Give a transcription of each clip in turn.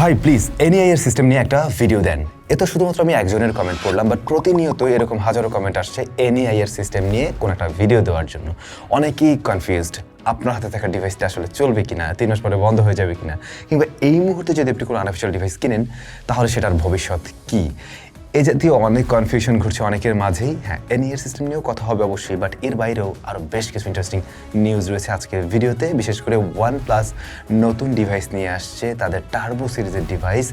ভাই please NEIR system নিয়ে একটা ভিডিও দেন। এ তো শুধুমাত্র আমি একজনের কমেন্ট পড়লাম, বাট প্রতিনিয়ত এরকম হাজারো কমেন্ট আসছে NEIR সিস্টেম নিয়ে কোনো একটা ভিডিও দেওয়ার জন্য। অনেকেই কনফিউজড আপনার হাতে থাকা ডিভাইসটা আসলে চলবে কিনা, 3 মাস পরে বন্ধ হয়ে যাবে কিনা, কিংবা এই মুহূর্তে যদি আপনি কোনো আনঅফিশিয়াল ডিভাইস কিনেন তাহলে সেটার ভবিষ্যৎ কী। এই জাতীয় অনেক কনফিউশন ঘুরছে অনেকের মাঝেই। হ্যাঁ, NEIR সিস্টেম নিয়েও কথা হবে অবশ্যই, বাট এর বাইরেও আরও বেশ কিছু ইন্টারেস্টিং নিউজ রয়েছে আজকের ভিডিওতে। বিশেষ করে OnePlus নতুন ডিভাইস নিয়ে আসছে, তাদের টার্বো সিরিজের ডিভাইস।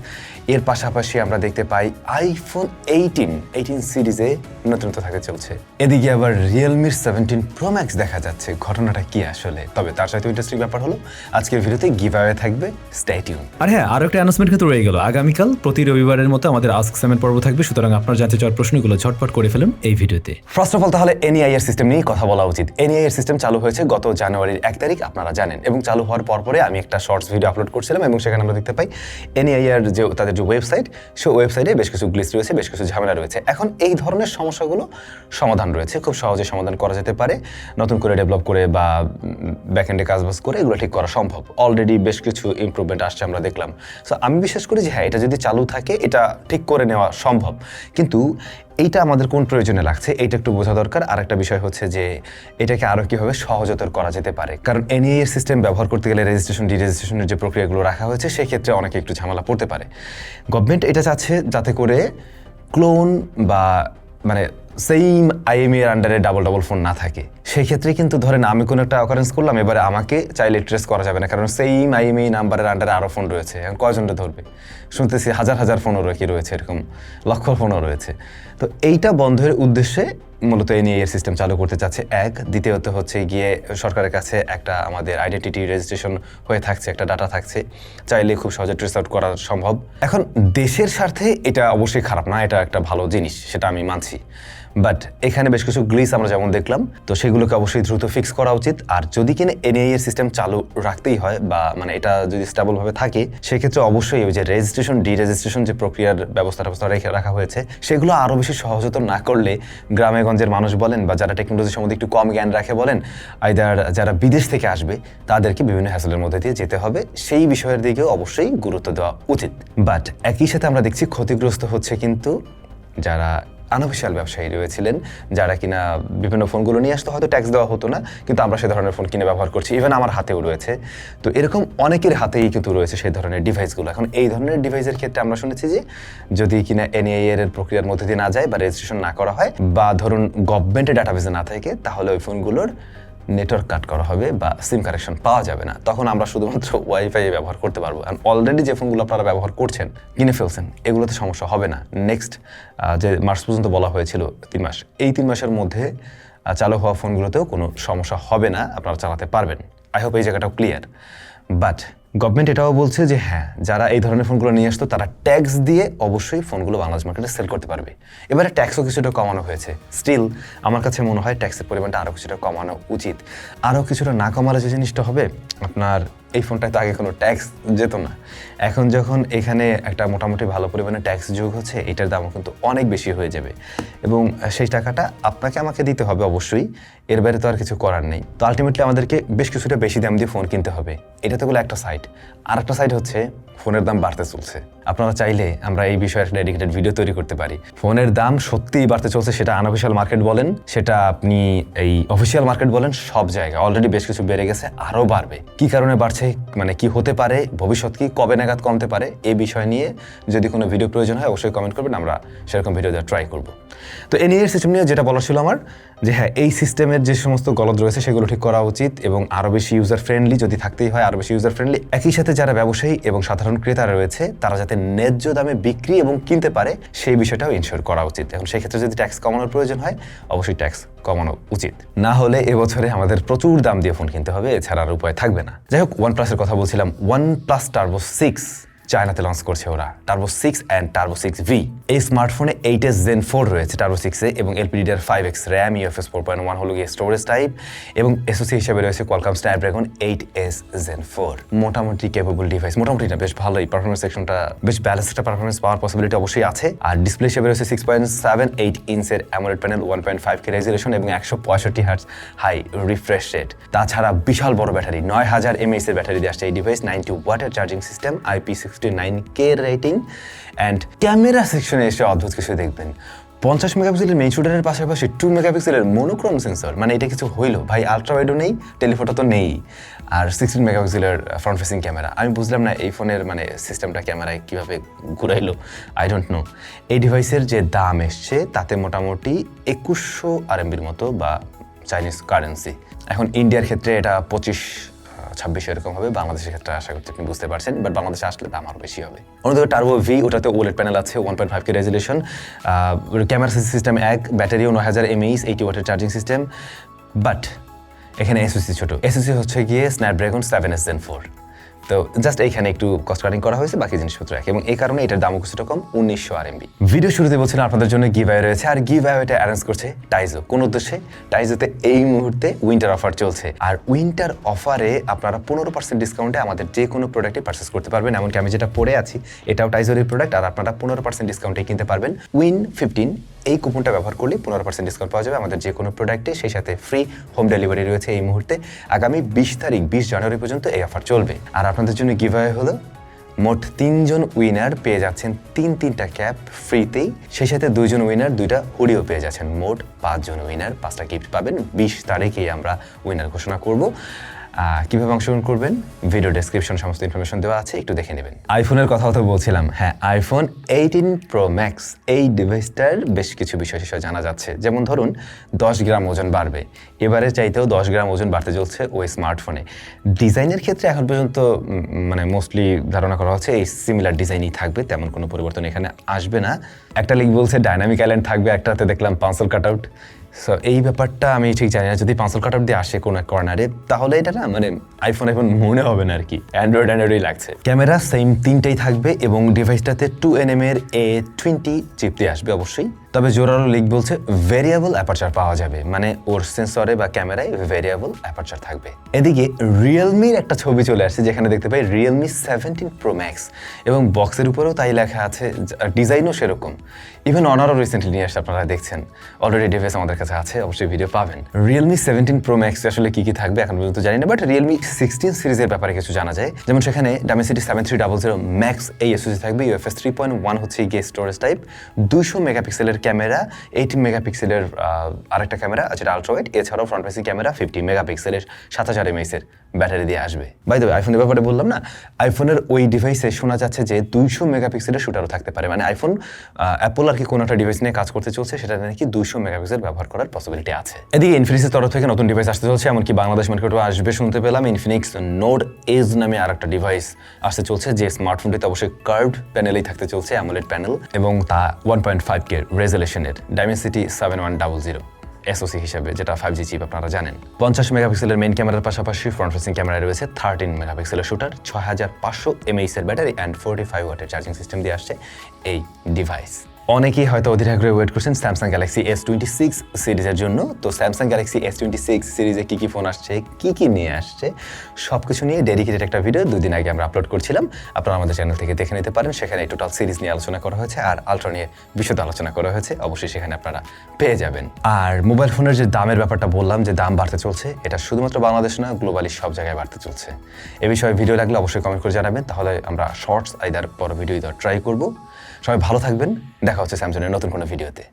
এর পাশাপাশি আমরা দেখতে পাই iPhone 18 সিরিজে নতুনত্ব থাকতে চলছে। এদিকে আবার Realme 17 Pro Max দেখা যাচ্ছে। ঘটনাটা কি আসলে? তবে তার সাথে ইন্টারেস্টিং ব্যাপার হলো আজকের ভিডিওতে গিভঅ্যাওয়ে থাকবে, স্টে টিউন। আর হ্যাঁ, আরো একটা অ্যানাউন্সমেন্ট কিন্তু রয়ে গেল। আগামীকাল প্রতি রবিবারের মতো আমাদের আস্ক সামের পর্ব থাকবে, সুতরাং আপনার জানতে চাওয়ার প্রশ্নগুলো ঝটপট করে ফেলুন এই ভিডিওতে। ফার্স্ট অফ অল তাহলে NEIR সিস্টেম নিয়ে কথা বলা উচিত। NEIR সিস্টেম চালু হয়েছে গত জানুয়ারির 1 তারিখ, আপনারা জানেন, এবং চালু হওয়ার পরে আমি একটা শর্টস ভিডিও আপলোড করছিলাম এবং সেখানে আমরা দেখতে পাই NEIR যে তাদের যে ওয়েবসাইট, সেই ওয়েবসাইটে বেশ কিছু গ্লিচ রয়েছে, বেশ কিছু ঝামেলা রয়েছে। এখন এই ধরনের সমস্যাগুলো সমাধান রয়েছে, খুব সহজে সমাধান করা যেতে পারে। নতুন করে ডেভেলপ করে বা ব্যাকএন্ডে কাজবাজ করে এগুলো ঠিক করা সম্ভব। অলরেডি বেশ কিছু ইমপ্রুভমেন্ট আসছে, আমরা দেখলাম। সো আমি বিশ্বাস করি যে হ্যাঁ, এটা যদি চালু থাকে এটা ঠিক করে নেওয়া সম্ভব। কিন্তু এইটা আমাদের কোন প্রয়োজনে লাগছে এইটা একটু বোঝা দরকার। আর একটা বিষয় হচ্ছে যে এটাকে আরও কীভাবে সহজতর করা যেতে পারে, কারণ NEIR সিস্টেম ব্যবহার করতে গেলে রেজিস্ট্রেশন ডিরেজিস্ট্রেশনের যে প্রক্রিয়াগুলো রাখা হয়েছে সেক্ষেত্রে অনেকে একটু ঝামেলা পড়তে পারে। গভর্নমেন্ট এটা চাচ্ছে যাতে করে ক্লোন বা মানে সেম IMEI এর আন্ডারে ডাবল ফোন না থাকে। সেক্ষেত্রে কিন্তু ধরেন আমি কোনো একটা অকারেন্স করলাম, এবারে আমাকে চাইলে ট্রেস করা যাবে না, কারণ সেম IMEI নাম্বারের আন্ডারে আরও ফোন রয়েছে। এখন কয়জনটা ধরবে? শুনতেছি হাজার ফোনও রয়েছে, এরকম লক্ষ ফোনও রয়েছে। তো এইটা বন্ধের উদ্দেশ্যে মূলত NEIR সিস্টেম চালু করতে চাচ্ছে এক। দ্বিতীয়ত হচ্ছে গিয়ে সরকারের কাছে একটা আমাদের আইডেন্টিটি রেজিস্ট্রেশন হয়ে থাকছে, একটা ডাটা থাকছে, চাইলে খুব সহজে ট্রেস আউট করা সম্ভব। এখন দেশের স্বার্থে এটা অবশ্যই খারাপ না, এটা একটা ভালো জিনিস, সেটা আমি মানছি। বাট এখানে বেশ কিছু গ্লিচ আমরা যেমন দেখলাম, তো সেগুলোকে অবশ্যই দ্রুত ফিক্স করা উচিত। আর যদি কিনা NEIR সিস্টেম চালু রাখতেই হয় বা মানে এটা যদি স্টেবলভাবে থাকে, সেক্ষেত্রে অবশ্যই ওই যে রেজিস্ট্রেশন ডিরেজিস্ট্রেশন যে প্রক্রিয়ার ব্যবস্থা রাখা হয়েছে সেগুলো আরও বেশি সহজতর না করলে গ্রামে গঞ্জের মানুষ বলেন বা যারা টেকনোলজি সম্বন্ধে একটু কম জ্ঞান রাখে বলেন, আইদার যারা বিদেশ থেকে আসবে তাদেরকে বিভিন্ন হ্যাসেলের মধ্যে দিয়ে যেতে হবে। সেই বিষয়ের দিকেও অবশ্যই গুরুত্ব দেওয়া উচিত। বাট একই সাথে আমরা দেখছি ক্ষতিগ্রস্ত হচ্ছে কিন্তু যারা আনঅফিশিয়াল ব্যবসায়ী রয়েছিলেন, যারা কিনা বিভিন্ন ফোনগুলো নিয়ে আসতে হয়তো ট্যাক্স দেওয়া হতো না, কিন্তু আমরা সে ধরনের ফোন কিনে ব্যবহার করছি। ইভেন আমার হাতেও রয়েছে। তো এরকম অনেকের হাতেই কিন্তু রয়েছে সেই ধরনের ডিভাইসগুলো। এখন এই ধরনের ডিভাইসের ক্ষেত্রে আমরা শুনেছি যে যদি কিনা NEIR এর প্রক্রিয়ার মধ্যে দিয়ে না যায় বা রেজিস্ট্রেশন না করা হয় বা ধরুন গভর্নমেন্টের ডাটাবেসে না থাকে, তাহলে ওই ফোনগুলোর নেটওয়ার্ক কাট করা হবে বা সিম কানেকশন পাওয়া যাবে না। তখন আমরা শুধুমাত্র ওয়াইফাই ব্যবহার করতে পারবো। আর অলরেডি যে ফোনগুলো আপনারা ব্যবহার করছেন, কিনে ফেলছেন, এগুলোতে সমস্যা হবে না। নেক্সট যে মার্চ পর্যন্ত বলা হয়েছিল 3 মাস, এই 3 মাসের মধ্যে চালু হওয়া ফোনগুলোতেও কোনো সমস্যা হবে না, আপনারা চালাতে পারবেন। আই হোপ এই জায়গাটাও ক্লিয়ার। বাট গভর্নমেন্ট এটাও বলছে যে হ্যাঁ, যারা এই ধরনের ফোনগুলো নিয়ে আসতো তারা ট্যাক্স দিয়ে অবশ্যই ফোনগুলো বাংলাদেশ মার্কেটে সেল করতে পারবে। এবারে ট্যাক্সও কিছুটা কমানো হয়েছে। স্টিল আমার কাছে মনে হয় ট্যাক্সের পরিমাণটা আরও কিছুটা কমানো উচিত। আরও কিছুটা না কমালে যে জিনিসটা হবে, আপনার এই ফোনটায় তো আগে কোনো ট্যাক্স যেত না। এখন যখন এখানে একটা মোটামুটি ভালো পরিমাণে ট্যাক্স যোগ হচ্ছে, এটার দামও কিন্তু অনেক বেশি হয়ে যাবে এবং সেই টাকাটা আপনাকে আমাকে দিতে হবে অবশ্যই। এর বাইরে তো আর কিছু করার নেই। তো আলটিমেটলি আমাদেরকে বেশ কিছুটা বেশি দাম দিয়ে ফোন কিনতে হবে। এটা তো বলে একটা সাইড। আর একটা সাইড হচ্ছে ফোনের দাম বাড়তে চলছে। আপনারা চাইলে আমরা এই বিষয়ে একটা ডেডিকেটেড ভিডিও তৈরি করতে পারি। ফোনের দাম সত্যিই বাড়তে চলছে, সেটা আনঅফিশিয়াল মার্কেট বলেন, সেটা আপনি এই অফিসিয়াল মার্কেট বলেন, সব জায়গায় অলরেডি বেশ কিছু বেড়ে গেছে, আরও বাড়বে। কি কারণে বাড়ছে, মানে কি হতে পারে, ভবিষ্যৎ কি, কবে নাগাদ কমতে পারে, এই বিষয় নিয়ে যদি কোনো ভিডিও প্রয়োজন হয় অবশ্যই কমেন্ট করবেন, আমরা সেরকম ভিডিও দেওয়ার ট্রাই করব। তো NEIR সিস্টেম নিয়ে যেটা বলা ছিল আমার, যে হ্যাঁ, এই সিস্টেমের যে সমস্ত গলদ রয়েছে সেগুলো ঠিক করা উচিত এবং আরও বেশি ইউজার ফ্রেন্ডলি, যদি থাকতেই হয় আরও বেশি ইউজার ফ্রেন্ডলি। একই সাথে যারা ব্যবসায়ী এবং সাধারণ ক্রেতারা রয়েছে তারা যাতে ন্যায্য দামে বিক্রি এবং কিনতে পারে সেই বিষয়টাও ইনশিওর করা উচিত। এখন সেই ক্ষেত্রে যদি ট্যাক্স কমানোর প্রয়োজন হয় অবশ্যই ট্যাক্স কমানো উচিত। না হলে এবছরে আমাদের প্রচুর দাম দিয়ে ফোন কিনতে হবে, এছাড়া আর উপায় থাকবে না। যাই হোক, OnePlus-এর কথা বলছিলাম। OnePlus টার্বো 6 চায়নাতে লঞ্চ করছে ওরা, টার্বো 6 অ্যান্ড টার্বো 6V। এই স্মার্টফোনে 8S Gen 4 রয়েছে টার্বো 6-এ এবং LPDDR5X RAM, UFS 4.1 হলো গিয়ে স্টোরেজ টাইপ এবং SoC হিসেবে রয়েছে Qualcomm Snapdragon 8S Gen 4। মোটামুটি কেপেবল ডিভাইস, মোটামুটি না, বেশ ভালোই। পারফরমেন্স সেকশনটা বেশ ব্যালেন্স একটা পারফরমেন্স পাওয়ার পসিবিলিটি অবশ্যই আছে। আর ডিসপ্লে হিসেবে রয়েছে 6.78 ইঞ্চের অ্যামোলেড প্যানেল, 1.5K রেজুলেশন এবং 165 হার্টজ হাই রিফ্রেশ রেট। তাছাড়া বিশাল বড় ব্যাটারি, 9000 mAh এর ব্যাটারি দিয়ে আসছে এই ডিভাইস, 90 ওয়াটের charging system, IP68 69K rating. And camera সেকশনে এসে অদ্ভুত কিছু দেখবেন, 50 মেগাপিক্সেলের মেইন শুটারের পাশাপাশি 2 মেগাপিক্সেলের মোনোক্রোম সেন্সর। মানে এটা কিছু হইলো ভাই, আলট্রা ওয়াইডও নেই, টেলিফোটো তো নেই, আর 16 মেগাপিক্সেলের ফ্রন্ট ফেসিং ক্যামেরা। আমি বুঝলাম না এই ফোনের মানে সিস্টেমটা ক্যামেরায় কীভাবে ঘুরাইলো, আই ডোন্ট নো। এই ডিভাইসের যে দাম এসছে তাতে মোটামুটি 2100 RMB মতো বা চাইনিজ কারেন্সি। এখন ইন্ডিয়ার ক্ষেত্রে এটা 25-26 এরকম হবে, বাংলাদেশের ক্ষেত্রে আশা করছি আপনি বুঝতে পারছেন, বাট বাংলাদেশে আসলে দাম আরও বেশি হবে। অন্যদিকে টার্বো ভি, ওটাতে ওলেড প্যানেল আছে, 1.5K resolution, camera system 1, ব্যাটারিও 9000 mAh, 80 ওয়াটের চার্জিং সিস্টেম। বাট এখানে এসওসি ছোটো, এসওসি হচ্ছে গিয়ে স্ন্যাপড্রাগন 7S Gen 4। তো জাস্ট এইখানে একটু কস্ট কাটিং করা হয়েছে, বাকি জিনিসপত্র এক, এবং এই কারণে এটার দামও কিছুটা কম, 1900 RMB। ভিডিও শুরুতে বলছিলাম আপনাদের জন্য গিভঅ্যাওয়ে রয়েছে, আর গিভঅ্যাওয়েটা অ্যারেঞ্জ করছে টাইজো। কোন উদ্দেশ্যে? টাইজোতে এই মুহূর্তে উইন্টার অফার চলছে, আর উইন্টার অফারে আপনারা 15% ডিসকাউন্টে আমাদের যে কোনো প্রোডাক্টই পারচেস করতে পারবেন। এমনকি আমি যেটা পরে আছি এটাও টাইজোর প্রোডাক্ট, আর আপনারা 15% ডিসকাউন্টে কিনতে পারবেন। Win15 এই কুপনটা ব্যবহার করলে 15% ডিসকাউন্ট পাওয়া যাবে আমাদের যে কোনো প্রোডাক্টে, সেই সাথে ফ্রি হোম ডেলিভারি রয়েছে এই মুহূর্তে। আগামী 20 জানুয়ারি পর্যন্ত এই অফার চলবে। আর আপনাদের জন্য গিভঅ্যাওয়ে হলো মোট 3 জন উইনার পেয়ে যাচ্ছেন 3টা ক্যাপ ফ্রিতেই, সেই সাথে 2 জন উইনার 2টা হুডিও পেয়ে যাচ্ছেন। মোট 5 জন উইনার 5টা গিফট পাবেন। 20 তারিখেই আমরা উইনার ঘোষণা করব। কীভাবে অংশগ্রহণ করবেন ভিডিও ডেসক্রিপশন সমস্ত ইনফরমেশন দেওয়া আছে, একটু দেখে নেবেন। আইফোনের কথাও তো বলছিলাম, হ্যাঁ আইফোন 18 Pro Max এই ডিভাইসটার বেশ কিছু বিষয় জানা যাচ্ছে। যেমন ধরুন 10 গ্রাম ওজন বাড়বে, এবারে চাইতেও 10 গ্রাম ওজন বাড়তে চলছে ওই স্মার্টফোনে। ডিজাইনের ক্ষেত্রে এখন পর্যন্ত মানে মোস্টলি ধারণা করা হচ্ছে এই সিমিলার ডিজাইনই থাকবে, তেমন কোনো পরিবর্তন এখানে আসবে না। একটা লিঙ্ক বলছে ডাইনামিক আইল্যান্ড থাকবে, একটাতে দেখলাম পাঁচল কাট আউট। সো এই ব্যাপারটা আমি ঠিক জানি না, যদি পাঁচল কাট আউট দিয়ে আসে কোনো এক কর্নারে তাহলে এটা না মানে আইফোন মনে হবে না আর কি, অ্যান্ড্রয়েডই লাগছে। ক্যামেরা সেম 3টাই থাকবে এবং ডিভাইসটাতে 2nm এর A20 চিপ দিয়ে আসবে অবশ্যই। তবে জোরালো লিক বলছে ভেরিয়েবল অ্যাপারচার পাওয়া যাবে, মানে ওর সেন্সরে বা ক্যামেরায় ভেরিয়েবল অ্যাপারচার থাকবে। এদিকে রিয়েলমির একটা ছবি চলে আসছে, যেখানে দেখতে পাই রিয়েলমি 17 Pro Max, এবং বক্সের উপরেও তাই লেখা আছে, ডিজাইনও সেরকম। ইভেন অনারও রিসেন্টলি নিয়ে আসছে, আপনারা দেখছেন অলরেডি ডিভাইস আমাদের কাছে আছে, অবশ্যই ভিডিও পাবেন। রিয়েলমি 17 Pro Max আসলে কি থাকবে এখন পর্যন্ত জানি না, বাট রিয়েলমি 16 সিরিজের ব্যাপারে কিছু জানা যায়। যেমন সেখানে Dimensity 7300 Max এই এসওসি থাকবে, UFS 3.1 হচ্ছে গিয়ে স্টোরেজ টাইপ, 200 মেগাপিক্সেলের ক্যামেরা, 18 মেগাপিক্সেলের আরেকটা ক্যামেরা যেটা আলট্রা ওয়াইড, এছাড়াও ফ্রন্ট ফেসিং ক্যামেরা 50 মেগাপিক্সেলের 7000 mAh এর ব্যাটারি দিয়ে আসবে। বাই দ্য ওয়ে, আইফোনের ব্যাপারে বললাম না, আইফোনের ওই ডিভাইসে শোনা যাচ্ছে যে 200 মেগাপিক্সেলের শুটারও থাকতে পারে। মানে আইফোন অ্যাপল আর কি কোনো একটা ডিভাইস নিয়ে কাজ করতে চলছে, সেটা নাকি 200 মেগাপিক্সেল ব্যবহার করার পসিবিলিটি আছে। এদিকে ইনফিনিক্সের তরফ থেকে নতুন ডিভাইস আসতে চলছে, এমনকি বাংলাদেশ মার্কেটেও আসবে শুনতে পেলাম। ইনফিনিক্স নোড এজ নামে আর একটা ডিভাইস আসতে চলছে, যে স্মার্টফোনটিতে অবশ্যই কার্ভড প্যানেলেই থাকতে চলছে, অ্যামোলেড প্যানেল, এবং তা 1.5K রেজলিউশনের, Dimensity 7100 এসওসি হিসেবে, যেটা 5G চিপ আপনারা জানেন। 50 মেগাপিক্সেলের মেইন ক্যামেরার পাশাপাশি ফ্রন্ট ফেসিং ক্যামেরায় রয়েছে 13 মেগাপিক্সেলের শুটার, 6500 mAh এর ব্যাটারি অ্যান্ড 45 ওয়াটের চার্জিং সিস্টেম দিয়ে আসছে এই ডিভাইস। অনেকেই হয়তো অধীর আগ্রহে ওয়েট করছেন স্যামসাং গ্যালাক্সি S26 সিরিজের জন্য। তো স্যামসাং গ্যালাক্সি S26 সিরিজে কী ফোন আসছে, কী নিয়ে আসছে, সব কিছু নিয়ে ডেডিকেটেড একটা ভিডিও 2 দিন আগে আমরা আপলোড করছিলাম, আপনারা আমাদের চ্যানেল থেকে দেখে নিতে পারেন। সেখানে টোটাল সিরিজ নিয়ে আলোচনা করা হয়েছে, আর আলট্রা নিয়ে বিশদ আলোচনা করা হয়েছে, অবশ্যই সেখানে আপনারা পেয়ে যাবেন। আর মোবাইল ফোনের যে দামের ব্যাপারটা বললাম, যে দাম বাড়তে চলছে, এটা শুধুমাত্র বাংলাদেশ না, গ্লোবালি সব জায়গায় বাড়তে চলছে। এ বিষয়ে ভিডিও লাগলে অবশ্যই কমেন্ট করে জানাবেন, তাহলে আমরা শর্টস আইদার পর ভিডিও ট্রাই করব। সবাই ভালো থাকবেন, দেখা হচ্ছে স্যামসংয়ের নতুন কোনো ভিডিওতে।